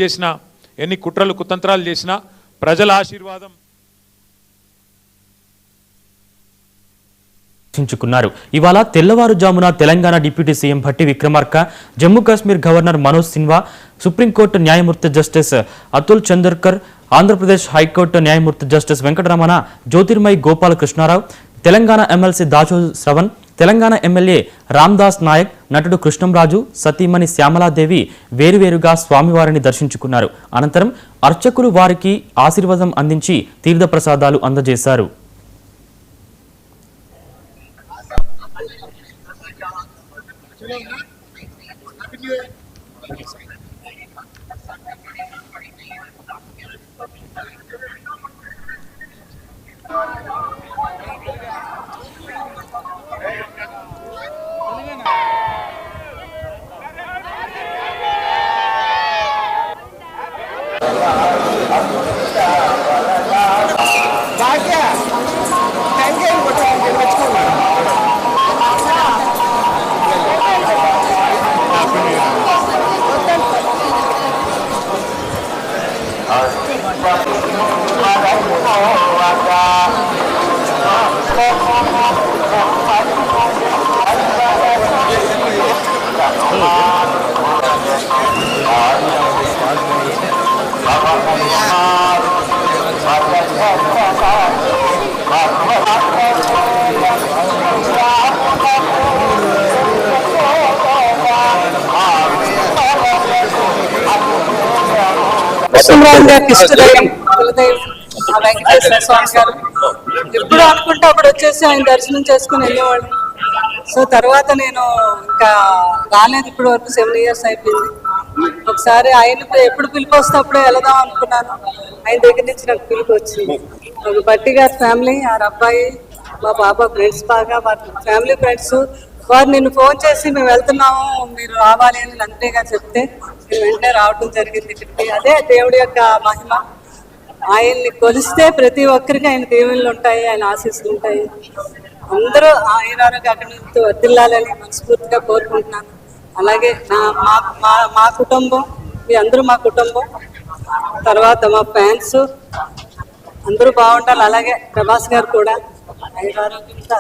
చేసినా ఎన్ని కుట్రలు కుతంత్రాలు చేసినా ప్రజల ఆశీర్వాదం ఇవాళ తెల్లవారుజామున Telangana deputy CM Bhatti Vikramarka, Jammu Kashmir governor Manoj Sinha, Supreme Court న్యాయమూర్తి జస్టిస్ అతుల్ చందర్కర్, ఆంధ్రప్రదేశ్ హైకోర్టు న్యాయమూర్తి జస్టిస్ వెంకటరమణ, జ్యోతిర్మయి గోపాలకృష్ణారావు, తెలంగాణ ఎమ్మెల్సీ దాచో శ్రవణ్, తెలంగాణ ఎమ్మెల్యే రామ్దాస్ నాయక్, నటుడు కృష్ణంరాజు, సతీమణి శ్యామలాదేవి వేరువేరుగా స్వామివారిని దర్శించుకున్నారు. అనంతరం అర్చకులు వారికి ఆశీర్వాదం అందించి తీర్థప్రసాదాలు అందజేశారు. వెంకటేశ్వర స్వామి గారు ఎప్పుడు అనుకుంటే అప్పుడు వచ్చేసి ఆయన దర్శనం చేసుకుని వెళ్ళేవాడు. సో తర్వాత నేను ఇంకా రాలేదు, ఇప్పటి వరకు 7 years అయిపోయింది. ఒకసారి ఆయన ఎప్పుడు పిలుపు వస్తే అప్పుడే వెళదాం అనుకున్నాను. ఆయన దగ్గర నుంచి నాకు పిలుపు వచ్చింది. ఒక భట్టి గారి ఫ్యామిలీ, ఆ అబ్బాయి, మా బాబా ఫ్రెండ్స్, బాగా మా ఫ్యామిలీ ఫ్రెండ్స్ వారు నిన్ను ఫోన్ చేసి మేము వెళ్తున్నాము మీరు రావాలి అని నందిని గారు చెప్తే నేను వెంటనే రావడం జరిగింది ఇక్కడికి. అదే దేవుడి యొక్క మహిమ. ఆయన్ని కొలిస్తే ప్రతి ఒక్కరికి ఆయన దేవుళ్ళు ఉంటాయి, ఆయన ఆశీస్సులు ఉంటాయి. అందరూ ఆయన అక్కడి నుంచి వర్తిల్లాలని మనస్ఫూర్తిగా కోరుకుంటున్నాను. అలాగే మా కుటుంబం, మీ అందరూ మా కుటుంబం, తర్వాత మా ఫ్యాన్స్ అందరూ బాగుండాలి. అలాగే ప్రభాస్ గారు కూడా ఆయన ఆరోగ్యంతో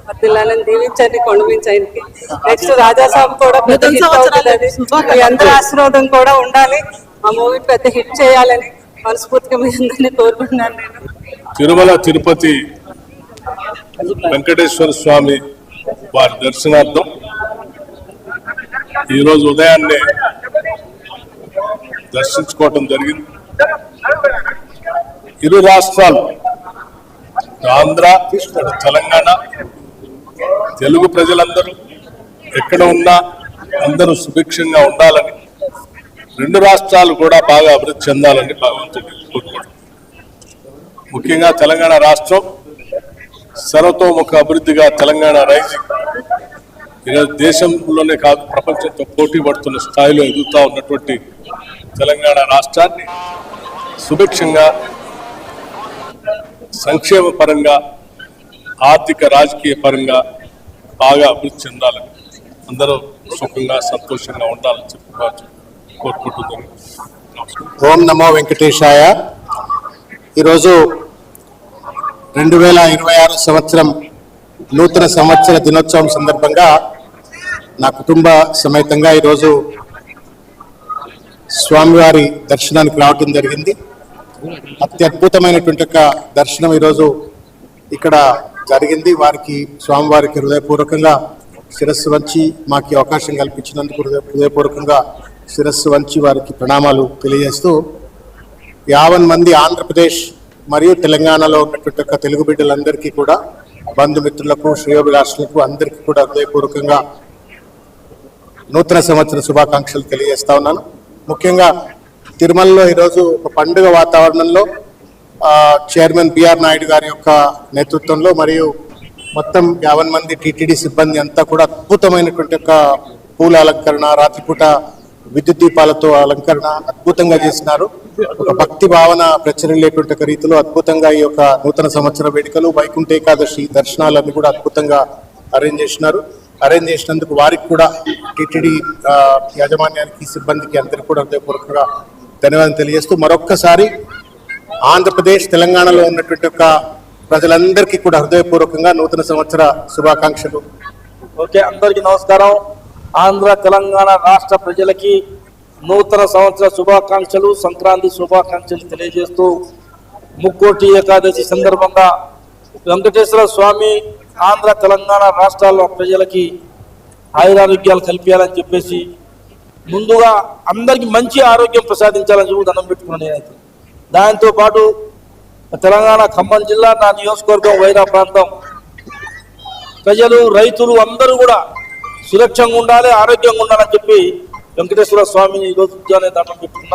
వర్తిల్లాలని దీవించండి, కొండమించి ఆయనకి. నెక్స్ట్ రాజాసాబ్ కూడా పెద్ద హిట్ అవుతుంది. మీ అందరి ఆశీర్వాదం కూడా ఉండాలి. ఆ మూవీ పెద్ద హిట్ చేయాలని మనస్ఫూర్తిగా మీ అందరినీ కోరుకుంటున్నాను. నేను తిరుమల తిరుపతి వెంకటేశ్వర స్వామి వారి దర్శనార్థం ఈరోజు ఉదయాన్నే దర్శించుకోవటం జరిగింది. ఇరు రాష్ట్రాలు, ఆంధ్ర, తెలంగాణ, తెలుగు ప్రజలందరూ ఎక్కడ ఉన్నా అందరూ సుభిక్షంగా ఉండాలని, రెండు రాష్ట్రాలు కూడా బాగా అభివృద్ధి చెందాలని భగవంతుడు కోరుకుంటున్నాం. ముఖ్యంగా తెలంగాణ రాష్ట్రం సర్వతోముఖ అభివృద్ధిగా తెలంగాణ రైజింగ్ ఈరోజు దేశంలోనే కాదు ప్రపంచంతో పోటీ పడుతున్న స్థాయిలో ఎదుగుతూ ఉన్నటువంటి తెలంగాణ రాష్ట్రాన్ని సుభిక్షంగా, సంక్షేమ పరంగా, ఆర్థిక రాజకీయ పరంగా బాగా అభివృద్ధి చెందాలని, అందరూ సుఖంగా సంతోషంగా ఉండాలని చెప్పి కోరుకుంటున్నాను. ఓం నమో వెంకటేశాయ. ఈరోజు 2026 సంవత్సరం నూతన సంవత్సర దినోత్సవం సందర్భంగా నా కుటుంబ సమేతంగా ఈరోజు స్వామివారి దర్శనానికి రావటం జరిగింది. అత్యద్భుతమైనటువంటి ఒక దర్శనం ఈరోజు ఇక్కడ జరిగింది. వారికి స్వామివారికి హృదయపూర్వకంగా శిరస్సు వంచి మాకు అవకాశం కల్పించినందుకు హృదయపూర్వకంగా శిరస్సు వంచి వారికి ప్రణామాలు తెలియజేస్తూ 50 మంది ఆంధ్రప్రదేశ్ మరియు తెలంగాణలో ఉన్నటువంటి ఒక తెలుగు బిడ్డలందరికీ కూడా, బంధుమిత్రులకు, శ్రేయోభిలాషులకు అందరికీ కూడా హృదయపూర్వకంగా నూతన సంవత్సర శుభాకాంక్షలు తెలియజేస్తా ఉన్నాను. ముఖ్యంగా తిరుమలలో ఈరోజు ఒక పండుగ వాతావరణంలో చైర్మన్ బిఆర్ నాయుడు గారి యొక్క నేతృత్వంలో మరియు మొత్తం 50 మంది టీటీడీ సిబ్బంది అంతా కూడా అద్భుతమైనటువంటి ఒక పూల అలంకరణ, రాత్రిపూట విద్యుత్ దీపాలతో అలంకరణ అద్భుతంగా చేసినారు. ఒక భక్తి భావన ప్రచురించేటువంటి ఒక రీతిలో అద్భుతంగా ఈ యొక్క నూతన సంవత్సర వేడుకలు, వైకుంఠ ఏకాదశి దర్శనాలన్నీ కూడా అద్భుతంగా అరేంజ్ చేసినారు. అరేంజ్ చేసినందుకు వారికి కూడా టిటిడి యాజమాన్యానికి సిబ్బందికి అందరికీ కూడా హృదయపూర్వకంగా ధన్యవాదాలు తెలియజేస్తూ మరొక్కసారి ఆంధ్రప్రదేశ్ తెలంగాణలో ఉన్నటువంటి యొక్క ప్రజలందరికీ కూడా హృదయపూర్వకంగా నూతన సంవత్సర శుభాకాంక్షలు. ఓకే, అందరికీ నమస్కారం. ఆంధ్ర తెలంగాణ రాష్ట్ర ప్రజలకి నూతన సంవత్సర శుభాకాంక్షలు, సంక్రాంతి శుభాకాంక్షలు తెలియజేస్తూ ముక్కోటి ఏకాదశి సందర్భంగా వెంకటేశ్వర స్వామి ఆంధ్ర తెలంగాణ రాష్ట్రాల ప్రజలకి ఆయురారోగ్యాలు కల్పించాలని చెప్పేసి ముందుగా అందరికీ మంచి ఆరోగ్యం ప్రసాదించాలని చెప్పి దండం పెట్టుకున్నాను నేనైతే. దాంతో పాటు తెలంగాణ ఖమ్మం జిల్లా నా నియోజకవర్గం వైరా ప్రాంతం ప్రజలు, రైతులు అందరూ కూడా సురక్షంగా ఉండాలి, ఆరోగ్యంగా ఉండాలని చెప్పి వెంకటేశ్వర స్వామిని ఈరోజు దండం పెట్టుకున్నారు.